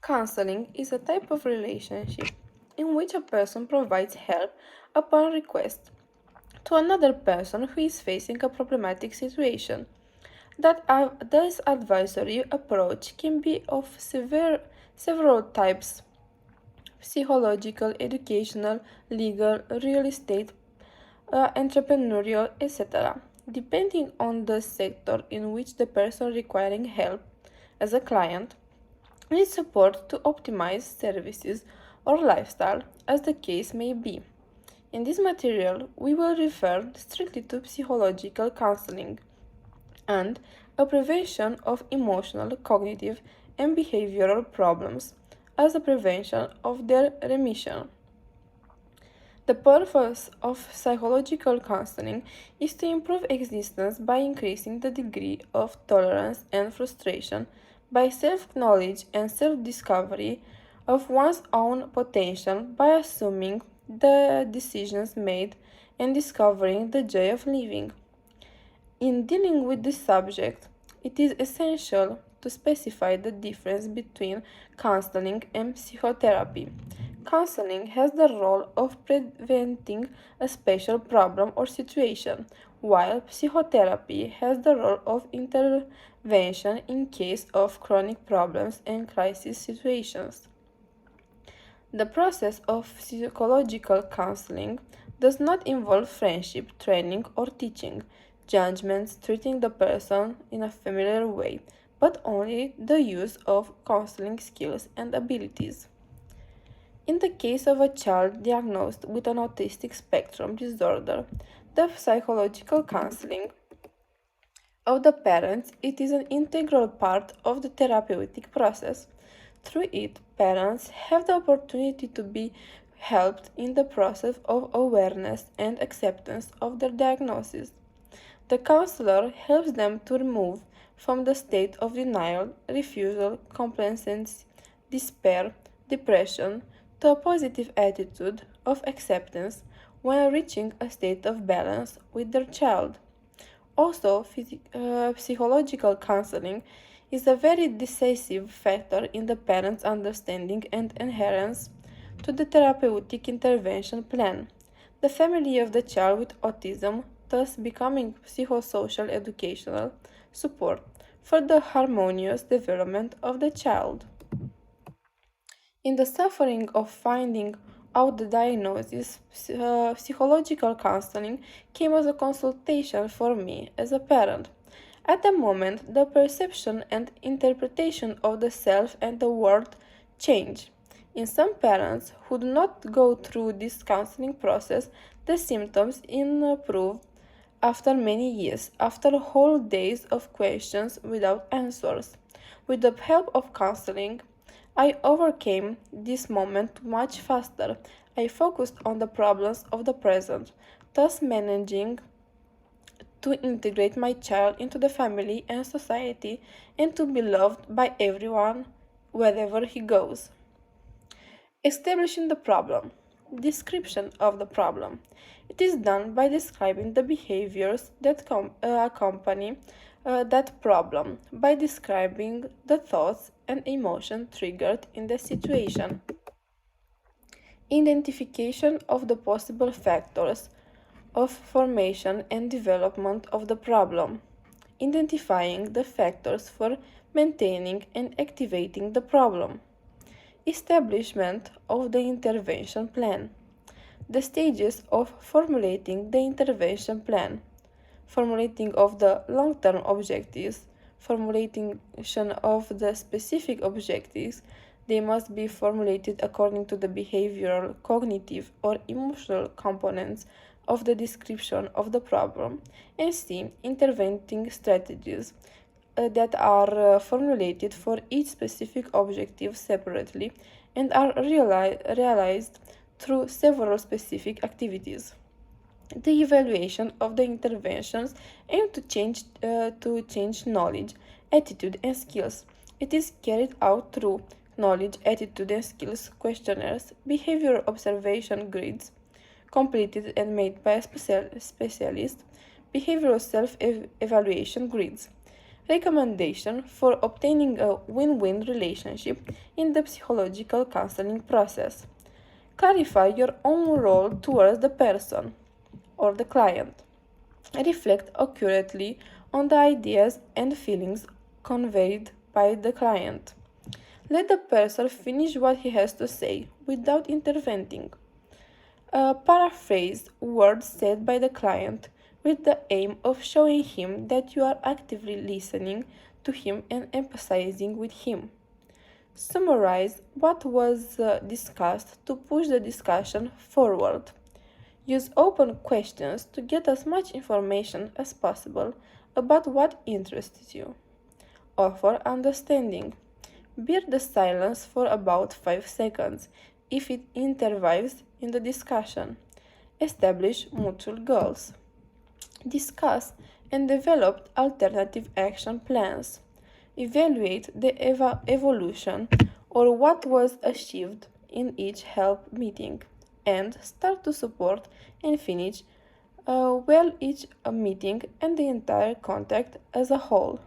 Counseling is a type of relationship in which a person provides help upon request to another person who is facing a problematic situation. This advisory approach can be of several types: psychological, educational, legal, real estate, entrepreneurial, etc., depending on the sector in which the person requiring help as a client needs support to optimize services or lifestyle, as the case may be. In this material, we will refer strictly to psychological counseling and a prevention of emotional, cognitive, and behavioral problems as a prevention of their remission. The purpose of psychological counseling is to improve existence by increasing the degree of tolerance and frustration by self knowledge and self discovery of one's own potential by assuming the decisions made and discovering the joy of living. In dealing with this subject, it is essential to specify the difference between counseling and psychotherapy. Counseling has the role of preventing a special problem or situation, while psychotherapy has the role of intervention in case of chronic problems and crisis situations. The process of psychological counseling does not involve friendship, training, or teaching, judgments, treating the person in a familiar way, but only the use of counseling skills and abilities. In the case of a child diagnosed with an autistic spectrum disorder, the psychological counseling of the parents, it is an integral part of the therapeutic process. Through it, parents have the opportunity to be helped in the process of awareness and acceptance of their diagnosis. The counselor helps them to remove from the state of denial, refusal, complacency, despair, depression, to a positive attitude of acceptance when reaching a state of balance with their child. Also, psychological counseling is a very decisive factor in the parent's understanding and adherence to the therapeutic intervention plan. The family of the child with autism thus becoming psychosocial educational support for the harmonious development of the child. In the suffering of finding out the diagnosis, psychological counseling came as a consultation for me as a parent. At the moment, the perception and interpretation of the self and the world change. In some parents who do not go through this counseling process, the symptoms improve after many years, after whole days of questions without answers. With the help of counseling, I overcame this moment much faster. I focused on the problems of the present, thus managing to integrate my child into the family and society and to be loved by everyone wherever he goes. Establishing the problem. Description of the problem. It is done by describing the behaviors that accompany that problem, by describing the thoughts and emotion triggered in the situation. Identification of the possible factors of formation and development of the problem. Identifying the factors for maintaining and activating the problem. Establishment of the intervention plan. The stages of formulating the intervention plan. Formulating of the long-term objectives. Formulation of the specific objectives. They must be formulated according to the behavioral, cognitive, or emotional components of the description of the problem. And C. Interventing strategies that are formulated for each specific objective separately and are realized through several specific activities. The evaluation of the interventions aim to change knowledge, attitude, and skills. It is carried out through knowledge, attitude, and skills questionnaires, behavior observation grids, completed and made by a specialist, behavioral self evaluation grids. Recommendation for obtaining a win-win relationship in the psychological counseling process. Clarify your own role towards the person or the client. Reflect accurately on the ideas and feelings conveyed by the client. Let the person finish what he has to say without intervening. Paraphrase words said by the client with the aim of showing him that you are actively listening to him and empathizing with him. Summarize what was discussed to push the discussion forward. Use open questions to get as much information as possible about what interests you. Offer understanding. Bear the silence for about 5 seconds if it intervenes in the discussion. Establish mutual goals. Discuss and develop alternative action plans. Evaluate the evolution or what was achieved in each help meeting. And start to support and finish well each meeting and the entire contact as a whole.